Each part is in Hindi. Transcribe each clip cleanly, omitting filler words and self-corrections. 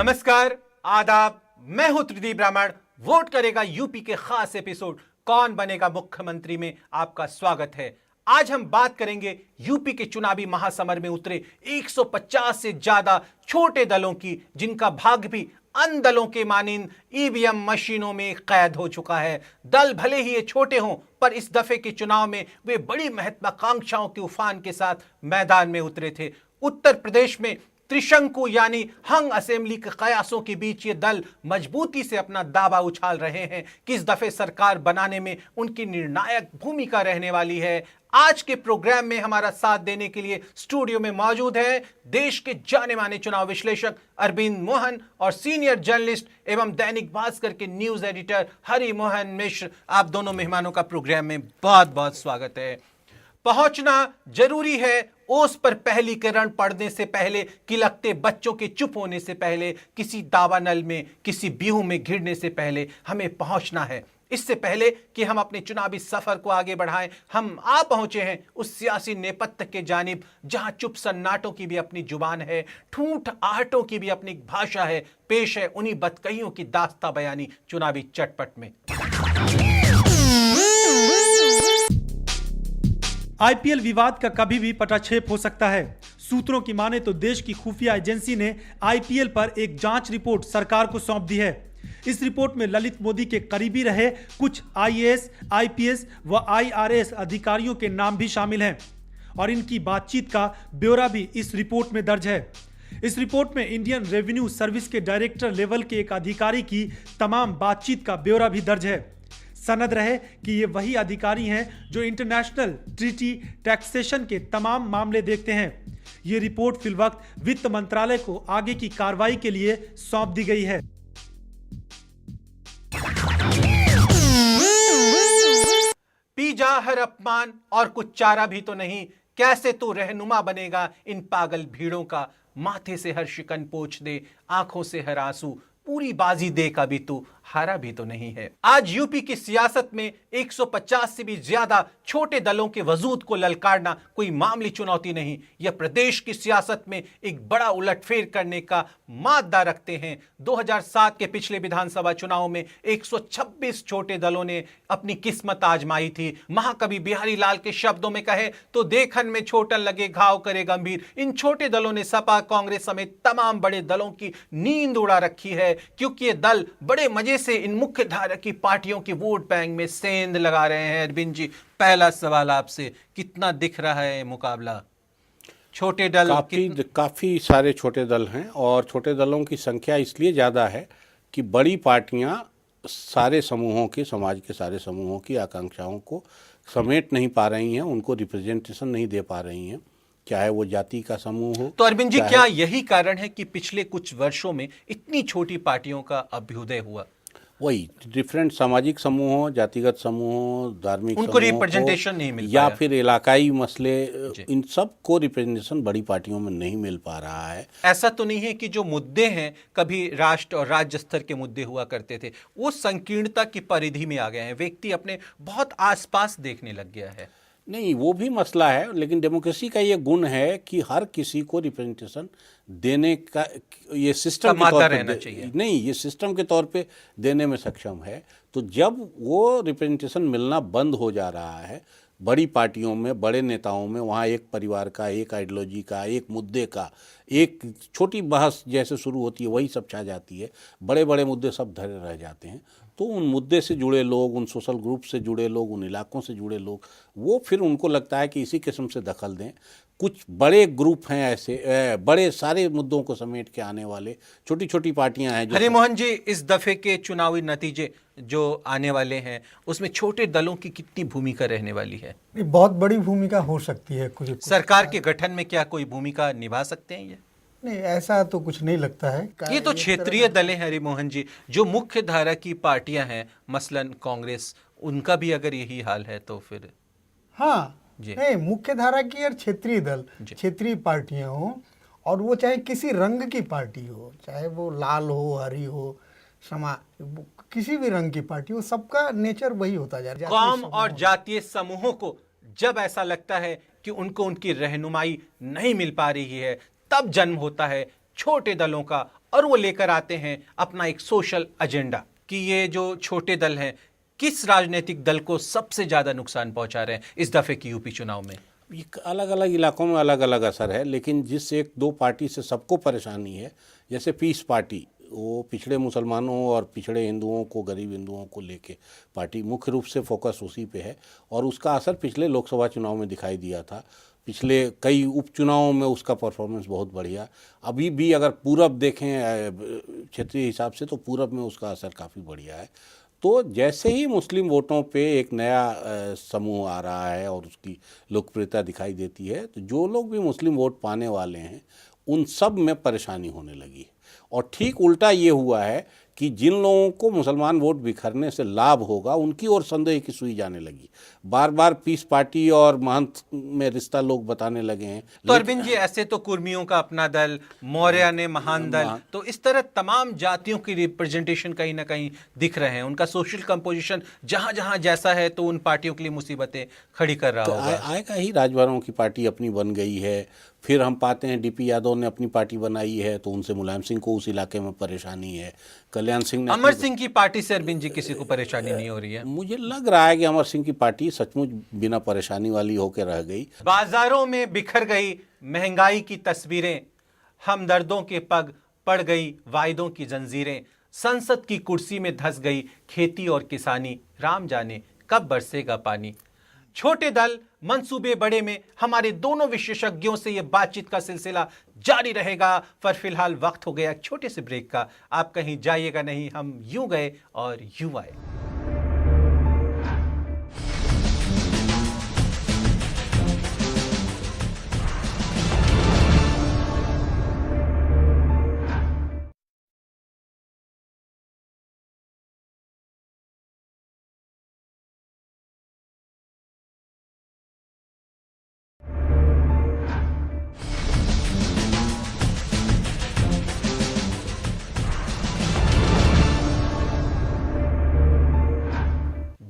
नमस्कार, आदाब। मैं हूं त्रिदीप ब्राह्मण। वोट करेगा यूपी के खास एपिसोड कौन बनेगा मुख्यमंत्री में आपका स्वागत है। आज हम बात करेंगे यूपी के चुनावी महासमर में उतरे 150 से ज्यादा छोटे दलों की, जिनका भाग्य भी अन्य दलों के मानिंद ईवीएम मशीनों में कैद हो चुका है। दल भले ही ये छोटे हों, पर इस दफे के चुनाव में वे बड़ी महत्वाकांक्षाओं के उफान के साथ मैदान में उतरे थे। उत्तर प्रदेश में त्रिशंकु यानी हंग असेंबली के कयासों के बीच ये दल मजबूती से अपना दावा उछाल रहे हैं कि इस दफे सरकार बनाने में उनकी निर्णायक भूमिका रहने वाली है। आज के प्रोग्राम में हमारा साथ देने के लिए स्टूडियो में मौजूद है देश के जाने माने चुनाव विश्लेषक अरविंद मोहन और सीनियर जर्नलिस्ट एवं दैनिक भास्कर के न्यूज एडिटर हरि मोहन मिश्र। आप दोनों मेहमानों का प्रोग्राम में बहुत बहुत स्वागत है। पहुंचना जरूरी है ओस पर पहली किरण पड़ने से पहले, किलकते बच्चों के चुप होने से पहले, किसी दावानल में, किसी बिहू में घिरने से पहले हमें पहुंचना है। इससे पहले कि हम अपने चुनावी सफर को आगे बढ़ाएं, हम आ पहुंचे हैं उस सियासी नेपथ्य के जानिब जहां चुप सन्नाटों की भी अपनी जुबान है, ठूठ आहटों की भी अपनी भाषा है। पेश है उन्हीं बदकहियों की दास्ता बयानी चुनावी चटपट में। आईपीएल विवाद का कभी भी पटाक्षेप हो सकता है। सूत्रों की माने तो देश की खुफिया एजेंसी ने आईपीएल पर एक जांच रिपोर्ट सरकार को सौंप दी है। इस रिपोर्ट में ललित मोदी के करीबी रहे कुछ आईएएस, आईपीएस व आईआरएस अधिकारियों के नाम भी शामिल हैं और इनकी बातचीत का ब्यौरा भी इस रिपोर्ट में दर्ज है। इस रिपोर्ट में इंडियन रेवेन्यू सर्विस के डायरेक्टर लेवल के एक अधिकारी की तमाम बातचीत का ब्यौरा भी दर्ज है। सनद रहे कि ये वही अधिकारी हैं जो इंटरनेशनल ट्रीटी टैक्सेशन के तमाम मामले देखते हैं। ये रिपोर्ट फिलवक्त वित्त मंत्रालय को आगे की कार्रवाई के लिए सौंप दी गई है। पीजा हर अपमान और कुछ चारा भी तो नहीं, कैसे तू रहनुमा बनेगा इन पागल भीड़ों का। माथे से हर शिकन पोंछ दे, आंखों से हर आंसू, पूरी बाजी दे का भी तू हारा भी तो नहीं है। आज यूपी की सियासत में 150 से भी ज्यादा छोटे दलों के वजूद को ललकारना कोई मामूली चुनौती नहीं। यह प्रदेश की सियासत में एक बड़ा उलटफेर करने का मादा रखते हैं। 2007 के पिछले विधानसभा चुनाव में 126 छोटे दलों ने अपनी किस्मत आजमाई थी। महाकवि बिहारी लाल के शब्दों में कहे तो देखन में छोटन लगे घाव करे गंभीर। इन छोटे दलों ने सपा, कांग्रेस समेत तमाम बड़े दलों की नींद उड़ा रखी है, क्योंकि ये दल बड़े मजे से इन मुख्य धारा की पार्टियों के वोट बैंक में सेंध लगा रहे हैं। अरविंद जी, पहला सवाल आपसे, कितना दिख रहा है मुकाबला? छोटे दल काफी सारे छोटे दल हैं और छोटे दलों की संख्या इसलिए ज़्यादा है कि बड़ी पार्टियां सारे समूहों की, समाज के सारे समूहों की आकांक्षाओं को समेट नहीं पा रही हैं, उनको रिप्रेजेंटेशन नहीं दे पा रही हैं, चाहे वो जाति का समूह हो। तो अरविंद जी, क्या यही कारण है कि पिछले कुछ वर्षों में इतनी छोटी पार्टियों का अभ्युदय हुआ? वही डिफरेंट सामाजिक समूहों, जातिगत समूहों, धार्मिक उनको रिप्रेजेंटेशन नहीं मिल या पाया, फिर इलाकाई मसले, इन सब को रिप्रेजेंटेशन बड़ी पार्टियों में नहीं मिल पा रहा है। ऐसा तो नहीं है कि जो मुद्दे हैं कभी राष्ट्र और राज्य स्तर के मुद्दे हुआ करते थे, वो संकीर्णता की परिधि में आ गए हैं, व्यक्ति अपने बहुत आसपास देखने लग गया है। नहीं, वो भी मसला है, लेकिन डेमोक्रेसी का ये गुण है कि हर किसी को रिप्रेजेंटेशन देने का ये सिस्टम के तौर पे नहीं, ये सिस्टम के तौर पे देने में सक्षम है। तो जब वो रिप्रेजेंटेशन मिलना बंद हो जा रहा है बड़ी पार्टियों में, बड़े नेताओं में, वहाँ एक परिवार का, एक आइडियोलॉजी का, एक मुद्दे का, एक छोटी बहस जैसे शुरू होती है वही सब छा जाती है, बड़े बड़े मुद्दे सब धरे रह जाते हैं। तो उन मुद्दे से जुड़े लोग, उन सोशल ग्रुप से जुड़े लोग, उन इलाकों से जुड़े लोग, वो फिर उनको लगता है कि इसी किस्म से दखल दें। कुछ बड़े ग्रुप हैं ऐसे, बड़े सारे मुद्दों को समेट के आने वाले, छोटी छोटी पार्टियां हैं। हरि मोहन जी, इस दफे के चुनावी नतीजे जो आने वाले हैं उसमें छोटे दलों की कितनी भूमिका रहने वाली है? बहुत बड़ी भूमिका हो सकती है। कुछ सरकार के गठन में क्या कोई भूमिका निभा सकते हैं ये? नहीं, ऐसा तो कुछ नहीं लगता है। ये तो क्षेत्रीय दल हैं हरि मोहन जी, जो मुख्य धारा की पार्टियां हैं, मसलन कांग्रेस, उनका भी अगर यही हाल है तो फिर हाँ नहीं, मुख्य धारा की और क्षेत्रीय दल, क्षेत्रीय पार्टियां हो, और वो चाहे किसी रंग की पार्टी हो, चाहे वो लाल हो, हरी हो, किसी भी रंग की पार्टी हो, सबका नेचर वही होता जा रहा है। कौम और जातीय समूहों को जब ऐसा लगता है कि उनको उनकी रहनुमाई नहीं मिल पा रही है, तब जन्म होता है छोटे दलों का और वो लेकर आते हैं अपना एक सोशल एजेंडा कि ये जो छोटे दल हैं किस राजनीतिक दल को सबसे ज्यादा नुकसान पहुंचा रहे हैं इस दफे की यूपी चुनाव में। अलग अलग इलाकों में अलग अलग असर है, लेकिन जिस एक दो पार्टी से सबको परेशानी है, जैसे पीस पार्टी, वो पिछड़े मुसलमानों और पिछड़े हिंदुओं को, गरीब हिंदुओं को लेके पार्टी, मुख्य रूप से फोकस उसी पे है और उसका असर पिछले लोकसभा चुनाव में दिखाई दिया था। पिछले कई उपचुनावों में उसका परफॉर्मेंस बहुत बढ़िया। अभी भी अगर पूरब देखें क्षेत्रीय हिसाब से तो पूरब में उसका असर काफ़ी बढ़िया है। तो जैसे ही मुस्लिम वोटों पे एक नया समूह आ रहा है और उसकी लोकप्रियता दिखाई देती है, तो जो लोग भी मुस्लिम वोट पाने वाले हैं उन सब में परेशानी होने लगी। और ठीक उल्टा ये हुआ है कि जिन लोगों को मुसलमान वोट बिखरने से लाभ होगा उनकी ओर संदेह की सुई जाने लगी। बार बार पीस पार्टी और महंत में रिश्ता लोग बताने लगे हैं। तो अरविंद जी, ऐसे तो कुर्मियों का अपना दल, मौर्य ने महान दल, तो इस तरह तमाम जातियों की रिप्रेजेंटेशन कहीं ना कहीं दिख रहे हैं। उनका सोशल कंपोजिशन जहां जहां जैसा है तो उन पार्टियों के लिए मुसीबतें खड़ी कर रहा होगा। आएगा ही, राजभरों की पार्टी अपनी बन गई है। फिर हम पाते हैं डीपी यादव ने अपनी पार्टी बनाई है तो उनसे मुलायम सिंह को उस इलाके में परेशानी है। कल्याण सिंह ने, अमर सिंह की पार्टी से अरविंद जी किसी को परेशानी नहीं हो रही है? मुझे लग रहा है कि अमर सिंह की पार्टी सचमुच बिना परेशानी वाली होकर रह गई। बाजारों में बिखर गई महंगाई की तस्वीरें, हमदर्दों के पग पड़ गई वायदों की जंजीरें, संसद की कुर्सी में धंस गई खेती और किसानी, राम जाने कब बरसेगा पानी। छोटे दल मंसूबे बड़े में हमारे दोनों विशेषज्ञों से यह बातचीत का सिलसिला जारी रहेगा। पर फिलहाल वक्त हो गया एक छोटे से ब्रेक का। आप कहीं जाइएगा नहीं, हम यूं गए और यूं आए।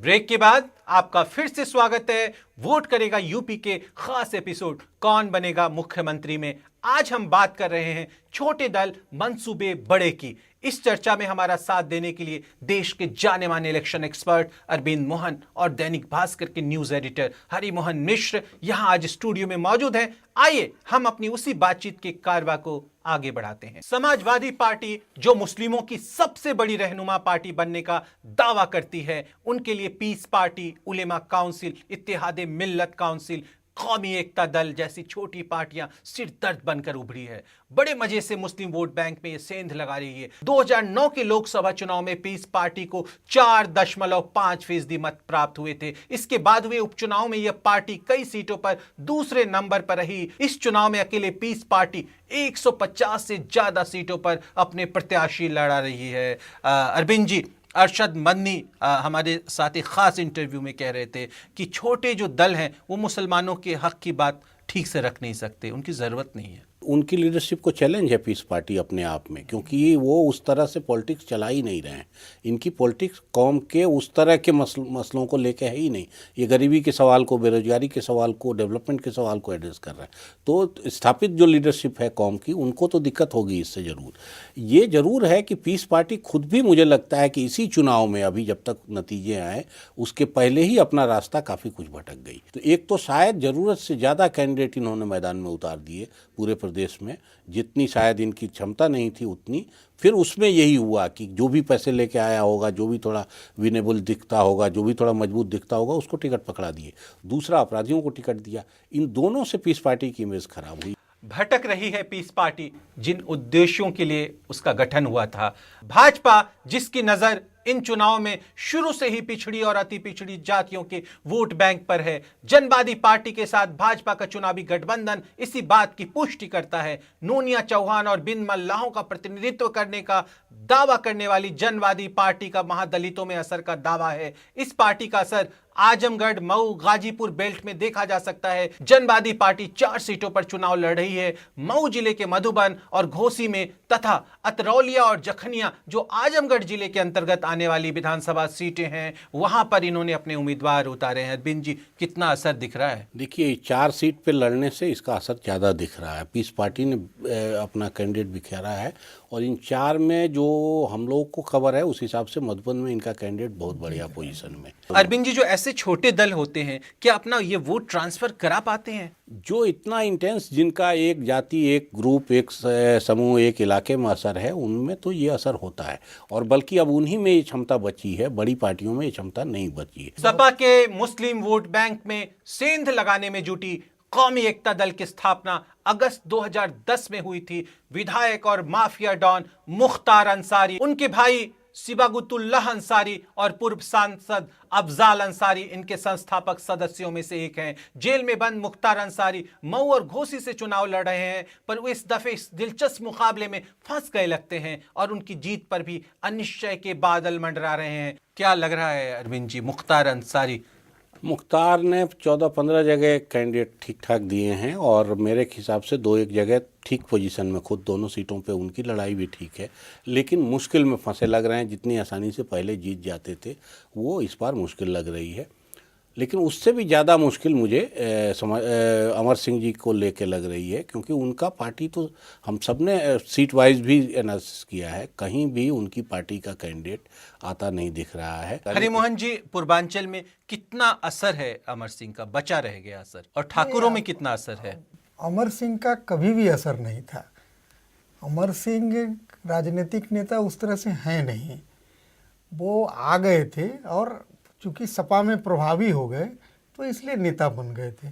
ब्रेक के बाद आपका फिर से स्वागत है वोट करेगा यूपी के खास एपिसोड कौन बनेगा मुख्यमंत्री में। आज हम बात कर रहे हैं छोटे दल मंसूबे बड़े की। इस चर्चा में हमारा साथ देने के लिए देश के जाने माने इलेक्शन एक्सपर्ट अरविंद मोहन और दैनिक भास्कर के न्यूज एडिटर हरिमोहन मिश्र यहां आज स्टूडियो में मौजूद हैं। आइए हम अपनी उसी बातचीत के कारवा को आगे बढ़ाते हैं। समाजवादी पार्टी जो मुस्लिमों की सबसे बड़ी रहनुमा पार्टी बनने का दावा करती है, उनके लिए पीस पार्टी, उलेमा काउंसिल, इत्तेहादे मिल्लत काउंसिल, कौमी एकता दल जैसी छोटी पार्टियां सिर दर्द बनकर उभरी है। बड़े मजे से मुस्लिम वोट बैंक में ये सेंध लगा रही है। 2009 के लोकसभा चुनाव में पीस पार्टी को 4.5% मत प्राप्त हुए थे। इसके बाद हुए उपचुनाव में यह पार्टी कई सीटों पर दूसरे नंबर पर रही। इस चुनाव में अकेले पीस पार्टी 150 से ज्यादा सीटों पर अपने प्रत्याशी लड़ा रही है। अरविंद जी, अरशद मदनी हमारे साथ एक खास इंटरव्यू में कह रहे थे कि छोटे जो दल हैं वो मुसलमानों के हक की बात ठीक से रख नहीं सकते, उनकी ज़रूरत नहीं है। उनकी लीडरशिप को चैलेंज है पीस पार्टी अपने आप में, क्योंकि वो उस तरह से पॉलिटिक्स चला ही नहीं रहे हैं। इनकी पॉलिटिक्स कौम के उस तरह के मसलों को लेके है ही नहीं। ये गरीबी के सवाल को, बेरोजगारी के सवाल को, डेवलपमेंट के सवाल को एड्रेस कर रहा है। तो स्थापित जो लीडरशिप है कौम की, उनको तो दिक्कत होगी इससे ज़रूर। ये ज़रूर है कि पीस पार्टी खुद भी, मुझे लगता है कि इसी चुनाव में अभी जब तक नतीजे आए उसके पहले ही अपना रास्ता काफ़ी कुछ भटक गई। तो एक तो शायद ज़रूरत से ज़्यादा कैंडिडेट इन्होंने मैदान में उतार दिए पूरे प्रदेश में, जितनी शायद इनकी क्षमता नहीं थी उतनी। फिर उसमें यही हुआ कि जो भी पैसे लेके आया होगा, जो भी थोड़ा विनेबल दिखता होगा, जो भी थोड़ा मजबूत दिखता होगा, उसको टिकट पकड़ा दिए। दूसरा, अपराधियों को टिकट दिया। इन दोनों से पीस पार्टी की इमेज खराब हुई। भटक रही है पीस पार्टी जिन उद्देश्यों के लिए उसका गठन हुआ था। भाजपा जिसकी नजर इन चुनाव में शुरू से ही पिछड़ी और अति पिछड़ी जातियों के वोट बैंक पर है। जनवादी पार्टी के साथ भाजपा का चुनावी गठबंधन इसी बात की पुष्टि करता है। नोनिया चौहान और बिन मल्लाहों का प्रतिनिधित्व करने का दावा करने वाली जनवादी पार्टी का महादलितों में असर का दावा है। इस पार्टी का असर आजमगढ़, मऊ, गाजीपुर बेल्ट में देखा जा सकता है। जनवादी पार्टी 4 सीटों पर चुनाव लड़ रही है। मऊ जिले के मधुबन और घोसी में तथा अतरौलिया और जखनिया जो आजमगढ़ जिले के अंतर्गत आने वाली विधानसभा सीटें हैं वहां पर इन्होंने अपने उम्मीदवार उतारे हैं। अरविंद जी, कितना असर दिख रहा है? देखिए, 4 सीट पे लड़ने से इसका असर ज़्यादा दिख रहा है। पीस पार्टी ने अपना कैंडिडेट बिखेरा है और इन 4 में जो हम लोग को खबर है उस हिसाब से मधुबन में इनका कैंडिडेट बहुत बढ़िया पोजीशन में। अरविंद जी, जो ऐसे छोटे दल होते हैं क्या अपना ये वोट ट्रांसफर करा पाते हैं? जो इतना इंटेंस, जिनका एक जाति, एक ग्रुप, एक समूह, एक इलाके में असर है, उनमें तो ये असर होता है और बल्कि अब उन्हीं में ये क्षमता बची है, बड़ी पार्टियों में ये क्षमता नहीं बची है। सपा के मुस्लिम वोट बैंक में सेंध लगाने में जुटी कौमी एकता दल की स्थापना अगस्त 2010 में हुई थी। विधायक और माफिया डॉन मुख्तार अंसारी, उनके भाई सिबागुतुल्लाह अंसारी और पूर्व सांसद अफजाल अंसारी इनके संस्थापक सदस्यों में से एक हैं। जेल में बंद मुख्तार अंसारी मऊ और घोसी से चुनाव लड़ रहे हैं, पर वो इस दफे इस दिलचस्प मुकाबले में फंस गए लगते हैं और उनकी जीत पर भी अनिश्चय के बादल मंडरा रहे हैं। क्या लग रहा है अरविंद जी, मुख्तार अंसारी? मुख्तार ने 14-15 जगह कैंडिडेट ठीक ठाक दिए हैं और मेरे हिसाब से 2-1 जगह ठीक पोजीशन में, खुद दोनों सीटों पे उनकी लड़ाई भी ठीक है, लेकिन मुश्किल में फंसे लग रहे हैं। जितनी आसानी से पहले जीत जाते थे वो इस बार मुश्किल लग रही है। लेकिन उससे भी ज़्यादा मुश्किल मुझे अमर सिंह जी को लेके लग रही है, क्योंकि उनका पार्टी तो हम सब ने सीट वाइज भी एनालिसिस किया है, कहीं भी उनकी पार्टी का कैंडिडेट आता नहीं दिख रहा है। हरिमोहन जी, पूर्वांचल में कितना असर है अमर सिंह का? बचा रह गया असर? और ठाकुरों में कितना असर है? अमर सिंह का कभी भी असर नहीं था। अमर सिंह राजनीतिक नेता उस तरह से हैं नहीं, वो आ गए थे और चूँकि सपा में प्रभावी हो गए तो इसलिए नेता बन गए थे।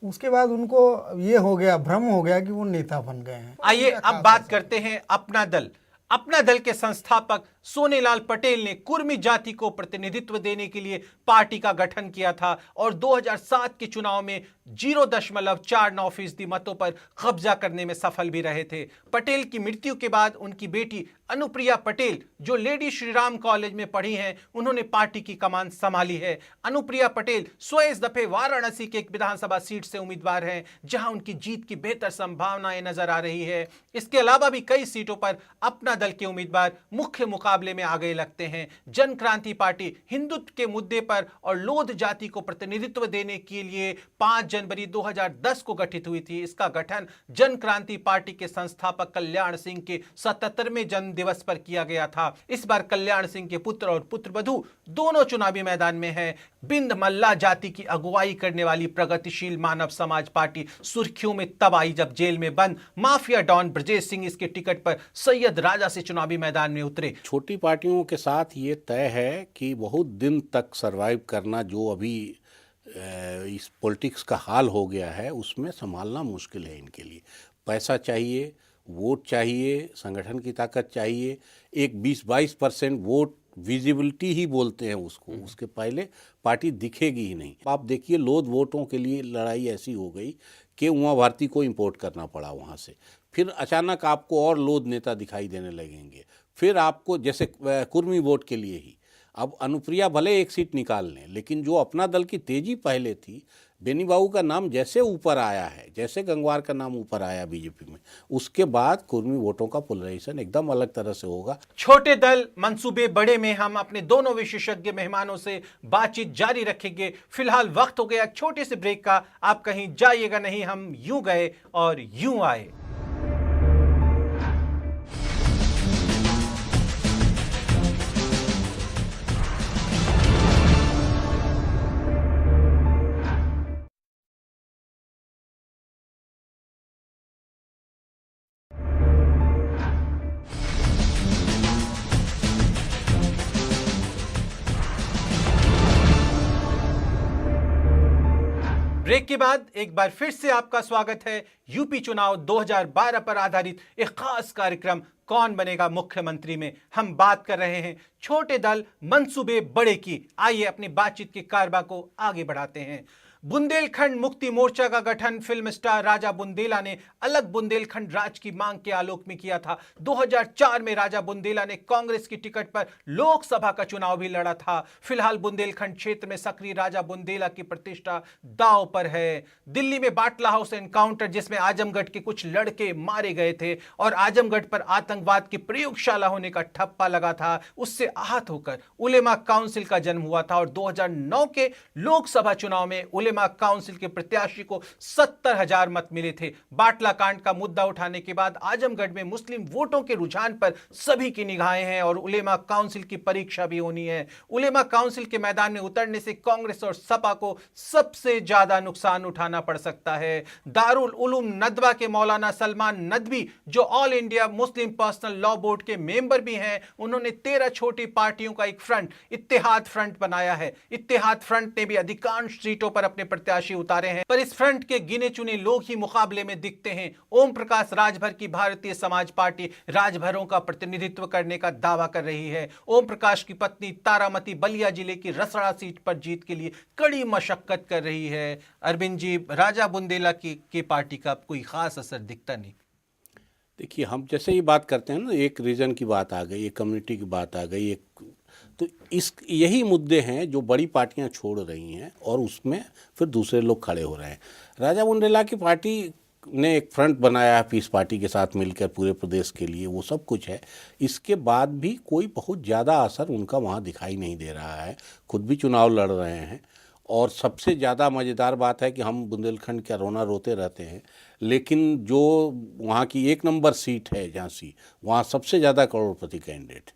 उसके बाद उनको ये हो गया, भ्रम हो गया कि वो नेता बन गए हैं। आइए अब बात करते हैं अपना दल। अपना दल के संस्थापक सोनेलाल पटेल ने कुर्मी जाति को प्रतिनिधित्व देने के लिए पार्टी का गठन किया था और 2007 के चुनाव में 0.49% मतों पर कब्जा करने में सफल भी रहे थे। पटेल की मृत्यु के बाद उनकी बेटी अनुप्रिया पटेल, जो लेडी श्रीराम कॉलेज में पढ़ी हैं, उन्होंने पार्टी की कमान संभाली है। अनुप्रिया पटेल स्वयं इस दफे वाराणसी के एक विधानसभा सीट से उम्मीदवार हैं, जहां उनकी जीत की बेहतर संभावनाएं नजर आ रही है। इसके अलावा भी कई सीटों पर अपना दल के उम्मीदवार मुख्य मुकाबले में आ गए लगते हैं। जन क्रांति पार्टी हिंदुत्व के मुद्दे पर और लोध जाति को प्रतिनिधित्व देने के लिए 5 जनवरी 2010 को गठित हुई थी। इसका गठन जन क्रांति पार्टी के संस्थापक कल्याण सिंह के 77वें जन्म दिवस पर किया गया था। इस बार कल्याण सिंह के पुत्र और पुत्रवधू दोनों चुनावी मैदान में हैं। बिंद मल्ला जाति की अगुवाई करने वाली प्रगतिशील मानव समाज पार्टी सुर्खियों में तब आई जब जेल में बंद माफिया डॉन ब्रजेश सिंह इसके टिकट पर सैयद राजा से चुनावी मैदान में उतरे। छोटी पार्टियों के साथ ये तय है कि बहुत दिन तक सरवाइव करना, जो अभी इस पॉलिटिक्स का हाल हो गया है, उसमें संभालना मुश्किल है इनके लिए। पैसा चाहिए, वोट चाहिए, संगठन की ताकत चाहिए। एक 20-22% वोट विजिबिलिटी ही बोलते हैं उसको, उसके पहले पार्टी दिखेगी ही नहीं। आप देखिए, लोध वोटों के लिए लड़ाई ऐसी हो गई कि उमा भारती को इंपोर्ट करना पड़ा वहाँ से। फिर अचानक आपको और लोध नेता दिखाई देने लगेंगे। फिर आपको जैसे कुर्मी वोट के लिए ही अब अनुप्रिया भले एक सीट निकाल लें, लेकिन जो अपना दल की तेजी पहले थी, बेनी बाबू का नाम जैसे ऊपर आया है, जैसे गंगवार का नाम ऊपर आया बीजेपी में, उसके बाद कुर्मी वोटों का पोलराइजेशन एकदम अलग तरह से होगा। छोटे दल मंसूबे बड़े में हम अपने दोनों विशेषज्ञ मेहमानों से बातचीत जारी रखेंगे। फिलहाल वक्त हो गया छोटे से ब्रेक का। आप कहीं जाइएगा नहीं, हम यूं गए और यूं आए। ब्रेक के बाद एक बार फिर से आपका स्वागत है यूपी चुनाव 2012 पर आधारित एक खास कार्यक्रम कौन बनेगा मुख्यमंत्री में। हम बात कर रहे हैं छोटे दल मंसूबे बड़े की। आइए अपनी बातचीत के कारवा को आगे बढ़ाते हैं। बुंदेलखंड मुक्ति मोर्चा का गठन फिल्म स्टार राजा बुंदेला ने अलग बुंदेलखंड राज की मांग के आलोक में किया था। 2004 में राजा बुंदेला ने कांग्रेस की टिकट पर लोकसभा का चुनाव भी लड़ा था। फिलहाल बुंदेलखंड क्षेत्र में सक्रिय राजा बुंदेला की प्रतिष्ठा दांव पर है। दिल्ली में बाटला हाउस एनकाउंटर, जिसमें आजमगढ़ के कुछ लड़के मारे गए थे और आजमगढ़ पर आतंकवाद की प्रयोगशाला होने का ठप्पा लगा था, उससे आहत होकर उलेमा काउंसिल का जन्म हुआ था और 2009 के लोकसभा चुनाव में उलेमा काउंसिल के प्रत्याशी को 70,000 मत मिले थे। बाटला कांड का मुद्दा उठाने के बाद आजमगढ़ में मुस्लिम वोटों के रुझान पर सभी की निगाहें हैं और उलेमा काउंसिल की परीक्षा भी होनी है। उलेमा काउंसिल के मैदान में उतरने से कांग्रेस और सपा को सबसे ज्यादा नुकसान उठाना पड़ सकता है। दारुल उलूम नदवा के मौलाना सलमान नदवी, जो all India Muslim personal law board के मेंबर भी हैं, उन्होंने 13 छोटी पार्टियों का एक फ्रंट, इत्तेहाद फ्रंट बनाया है। इत्तेहाद फ्रंट ने भी अधिकांश सीटों पर अपने प्रत्याशी उतारे हैं, पर इस फ्रंट के गिने चुने लोग ही मुकाबले में दिखते हैं। ओम प्रकाश राजभर की भारतीय समाज पार्टी राजभरों का प्रतिनिधित्व करने का दावा कर रही है। ओम प्रकाश की पत्नी तारामती बलिया जिले की रसड़ा सीट पर जीत के लिए कड़ी मशक्कत कर रही है। अरविंद जी, राजा बुंदेला की पार्टी का कोई खास असर दिखता नहीं। देखिए, हम जैसे ही बात करते हैं ना, एक रीजन की बात आ गई, एक कम्युनिटी की बात आ गई, तो यही मुद्दे हैं जो बड़ी पार्टियां छोड़ रही हैं और उसमें फिर दूसरे लोग खड़े हो रहे हैं। राजा बुंदेला की पार्टी ने एक फ्रंट बनाया है पीस पार्टी के साथ मिलकर पूरे प्रदेश के लिए, वो सब कुछ है। इसके बाद भी कोई बहुत ज़्यादा असर उनका वहाँ दिखाई नहीं दे रहा है। खुद भी चुनाव लड़ रहे हैं और सबसे ज़्यादा मज़ेदार बात है कि हम बुंदेलखंड क्या रोना रोते रहते हैं, लेकिन जो वहाँ की 1 नंबर सीट है झांसी, वहाँ सबसे ज़्यादा करोड़पति कैंडिडेट।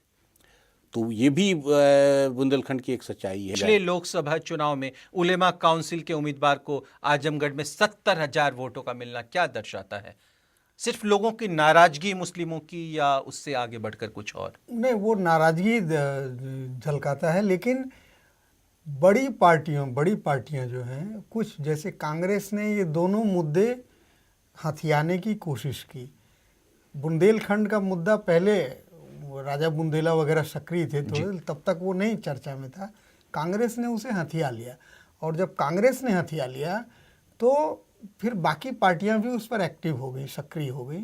तो ये भी बुंदेलखंड की एक सच्चाई है। पिछले लोकसभा चुनाव में उलेमा काउंसिल के उम्मीदवार को आजमगढ़ में 70,000 वोटों का मिलना क्या दर्शाता है? सिर्फ लोगों की नाराजगी मुस्लिमों की, या उससे आगे बढ़कर कुछ और? नहीं, वो नाराजगी झलकाता है, लेकिन बड़ी पार्टियां जो हैं, कुछ जैसे कांग्रेस ने ये दोनों मुद्दे हथियाने की कोशिश की। बुंदेलखंड का मुद्दा पहले राजा बुंदेला वगैरह सक्रिय थे तो तब तक वो नहीं चर्चा में था। कांग्रेस ने उसे हथिया लिया और जब कांग्रेस ने हथिया लिया तो फिर बाकी पार्टियां भी उस पर एक्टिव हो गई, सक्रिय हो गई।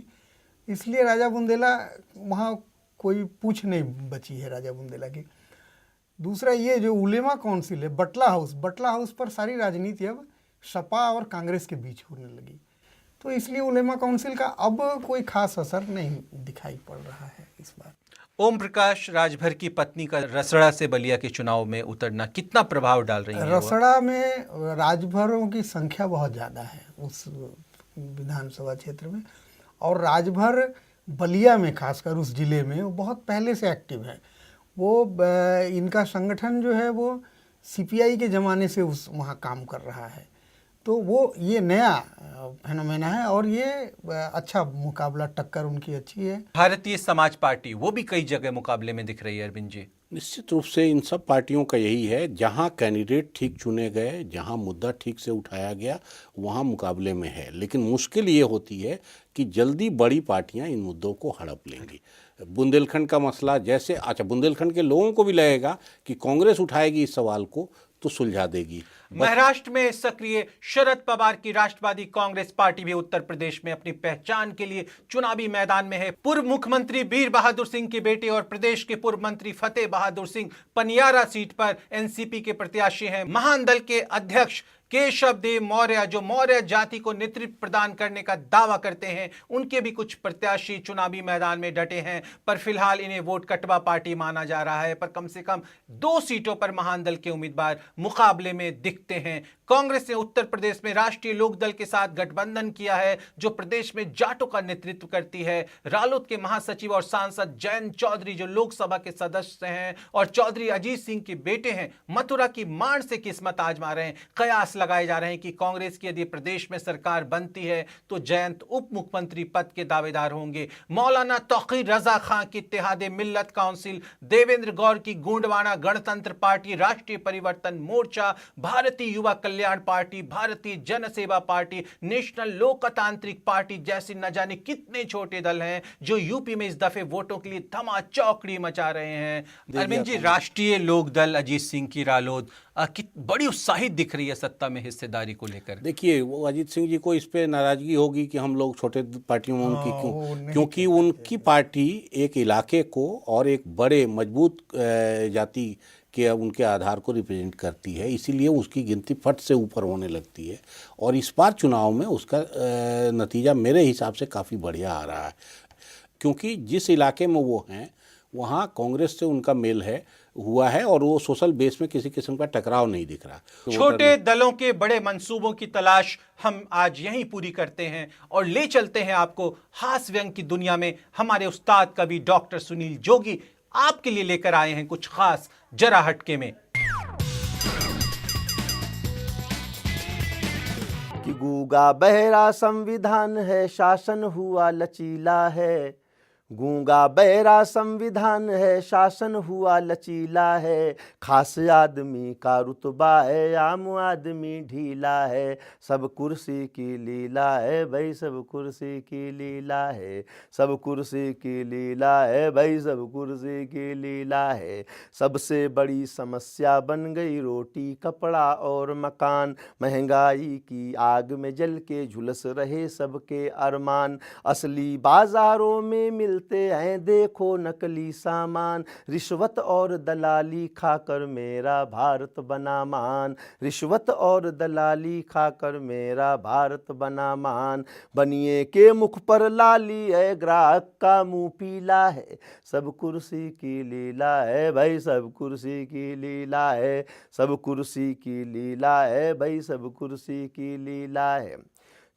इसलिए राजा बुंदेला, वहाँ कोई पूछ नहीं बची है राजा बुंदेला की। दूसरा, ये जो उलेमा काउंसिल है, बटला हाउस पर सारी राजनीति अब सपा और कांग्रेस के बीच होने लगी, तो इसलिए उलेमा काउंसिल का अब कोई खास असर नहीं दिखाई पड़ रहा है इस बार। ओम प्रकाश राजभर की पत्नी का रसड़ा से बलिया के चुनाव में उतरना कितना प्रभाव डाल रही है? रसड़ा में राजभरों की संख्या बहुत ज़्यादा है उस विधानसभा क्षेत्र में, और राजभर बलिया में, खासकर उस जिले में, वो बहुत पहले से एक्टिव है। वो इनका संगठन जो है वो सीपीआई के ज़माने से वहाँ काम कर रहा है, तो वो ये नया फेनोमेना है और ये अच्छा मुकाबला, टक्कर उनकी अच्छी है। भारतीय समाज पार्टी वो भी कई जगह मुकाबले में दिख रही है अरविंद जी। निश्चित रूप से इन सब पार्टियों का यही है, जहां कैंडिडेट ठीक चुने गए, जहां मुद्दा ठीक से उठाया गया, वहां मुकाबले में है। लेकिन मुश्किल ये होती है कि जल्दी बड़ी पार्टियां इन मुद्दों को हड़प लेंगी। बुंदेलखंड का मसला जैसे, अच्छा, बुंदेलखंड के लोगों को भी लगेगा कि कांग्रेस उठाएगी इस सवाल को तो सुलझा देगी। महाराष्ट्र में सक्रिय शरद पवार की राष्ट्रवादी कांग्रेस पार्टी भी उत्तर प्रदेश में अपनी पहचान के लिए चुनावी मैदान में है। पूर्व मुख्यमंत्री वीर बहादुर सिंह के बेटे और प्रदेश के पूर्व मंत्री फतेह बहादुर सिंह पनियारा सीट पर एनसीपी के प्रत्याशी हैं। महान दल के अध्यक्ष केशव देव मौर्य, जो मौर्य जाति को नेतृत्व प्रदान करने का दावा करते हैं, उनके भी कुछ प्रत्याशी चुनावी मैदान में डटे हैं, पर फिलहाल इन्हें वोट कटवा पार्टी माना जा रहा है। पर कम से कम 2 सीटों पर महान दल के उम्मीदवार मुकाबले में दिखते हैं। कांग्रेस ने उत्तर प्रदेश में राष्ट्रीय लोकदल के साथ गठबंधन किया है, जो प्रदेश में जाटों का नेतृत्व करती है। रालोद के महासचिव और सांसद जयंत चौधरी, जो लोकसभा के सदस्य हैं और चौधरी अजीत सिंह के बेटे हैं, मथुरा की मांड से किस्मत आजमा रहे हैं। कयास लगाए जा रहे हैं कि कांग्रेस की यदि प्रदेश में सरकार बनती है तो जयंत उप मुख्यमंत्री पद के दावेदार होंगे। मौलाना तौकीर रजा खां की इत्तेहादे मिल्लत काउंसिल, देवेंद्र गौर की गोंडवाना गणतंत्र पार्टी, राष्ट्रीय परिवर्तन मोर्चा, भारत भारतीय युवा कल्याण पार्टी, भारतीय जन सेवा पार्टी, नेशनल लोकतांत्रिक पार्टी जैसे न जाने कितने छोटे दल हैं जो यूपी में इस दफे वोटों के लिए धमाचौकड़ी मचा रहे हैं। अरविंद जी, राष्ट्रीय लोक दल अजीत सिंह की रालोद बड़ी उत्साहित दिख रही है सत्ता में हिस्सेदारी को लेकर। देखिए, वो अजीत सिंह जी को इस पे नाराजगी होगी कि हम लोग छोटे पार्टियों में उनकी क्योंकि उनकी पार्टी एक इलाके को और एक बड़े मजबूत जाति के उनके आधार को रिप्रेजेंट करती है, इसीलिए उसकी गिनती फट से ऊपर होने लगती है। और इस बार चुनाव में उसका नतीजा मेरे हिसाब से काफ़ी बढ़िया आ रहा है, क्योंकि जिस इलाके में वो हैं वहाँ कांग्रेस से उनका मेल हुआ है और वो सोशल बेस में किसी किस्म का टकराव नहीं दिख रहा। तो छोटे दलों के बड़े मंसूबों की तलाश हम आज यहीं पूरी करते हैं और ले चलते हैं आपको हास्य व्यंग की दुनिया में। हमारे उस्ताद कवि डॉक्टर सुनील जोगी आपके लिए लेकर आए हैं कुछ खास जरा हटके में। कि गूंगा बहरा संविधान है, शासन हुआ लचीला है। गूंगा बहरा संविधान है, शासन हुआ लचीला है। खास आदमी का रुतबा है, आम आदमी ढीला है। सब कुर्सी की लीला है भाई, सब कुर्सी की लीला है। सब कुर्सी की लीला है भाई, सब कुर्सी की लीला है। सबसे बड़ी समस्या बन गई रोटी कपड़ा और मकान। महंगाई की आग में जल के झुलस रहे सबके अरमान। असली बाजारों में मिलते हैं देखो नकली सामान। रिश्वत और दलाली खाकर मेरा भारत बना मान। रिश्वत और दलाली खाकर मेरा भारत बना मान। बनिए के मुख पर लाली है, ग्राहक का मुंह पीला है। सब कुर्सी की लीला है भाई, सब कुर्सी की लीला है। सब कुर्सी की लीला है भाई, सब कुर्सी की लीला है।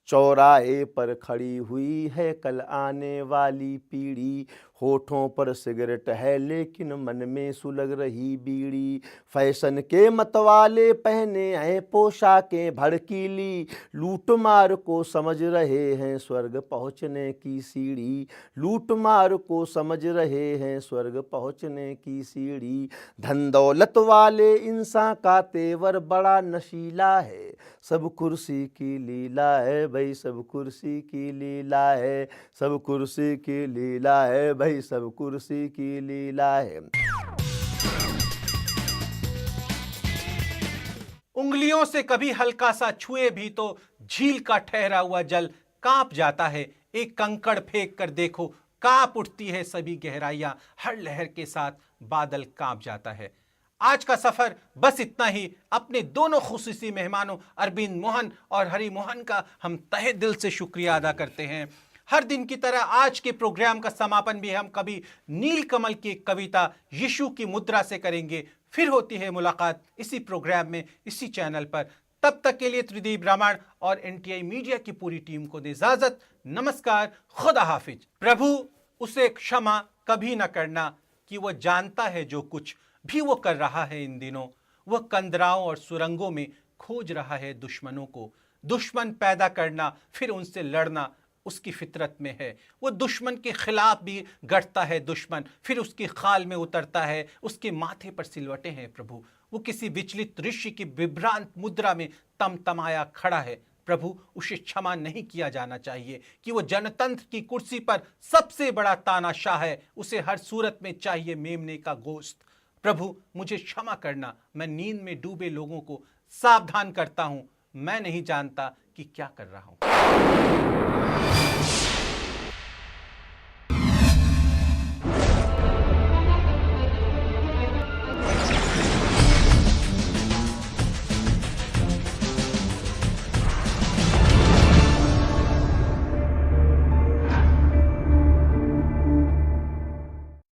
चौराहे पर खड़ी हुई है कल आने वाली पीढ़ी। होठों पर सिगरेट है लेकिन मन में सुलग रही बीड़ी। फैशन के मतवाले पहने हैं पोशाकें भड़कीली। लूट मार को समझ रहे हैं स्वर्ग पहुँचने की सीढ़ी। लूट मार को समझ रहे हैं स्वर्ग पहुँचने की सीढ़ी। धन दौलत वाले इंसान का तेवर बड़ा नशीला है। सब कुर्सी की लीला है भाई, सब कुर्सी की लीला है। सब कुर्सी की लीला है भाई, सब कुर्सी की लीला है। उंगलियों से कभी हल्का सा छुए भी तो झील का ठहरा हुआ जल कांप जाता है। एक कंकड़ फेंक कर देखो, कांप उठती है सभी गहराइयां। हर लहर के साथ बादल कांप जाता है। आज का सफर बस इतना ही। अपने दोनों खुसूसी मेहमानों अरविंद मोहन और हरि मोहन का हम तहे दिल से शुक्रिया अदा करते हैं। हर दिन की तरह आज के प्रोग्राम का समापन भी हम कभी नीलकमल की एक कविता यीशु की मुद्रा से करेंगे। फिर होती है मुलाकात इसी प्रोग्राम में, इसी चैनल पर। तब तक के लिए त्रिदीप रामायण और एनटीआई मीडिया की पूरी टीम को दे इजाजत। नमस्कार, खुदा हाफिज। प्रभु उसे क्षमा कभी न करना कि वह जानता है जो कुछ भी वो कर रहा है इन दिनों। वह कंदराओं और सुरंगों में खोज रहा है दुश्मनों को। दुश्मन पैदा करना फिर उनसे लड़ना उसकी फितरत में है। वो दुश्मन के खिलाफ भी गढ़ता है दुश्मन, फिर उसकी खाल में उतरता है। उसके माथे पर सिलवटें हैं प्रभु। वो किसी विचलित ऋषि की विभ्रांत मुद्रा में तमतमाया खड़ा है। प्रभु उसे क्षमा नहीं किया जाना चाहिए कि वो जनतंत्र की कुर्सी पर सबसे बड़ा तानाशाह है। उसे हर सूरत में चाहिए मेमने का गोश्त। प्रभु मुझे क्षमा करना, मैं नींद में डूबे लोगों को सावधान करता हूं। मैं नहीं जानता कि क्या कर रहा हूं।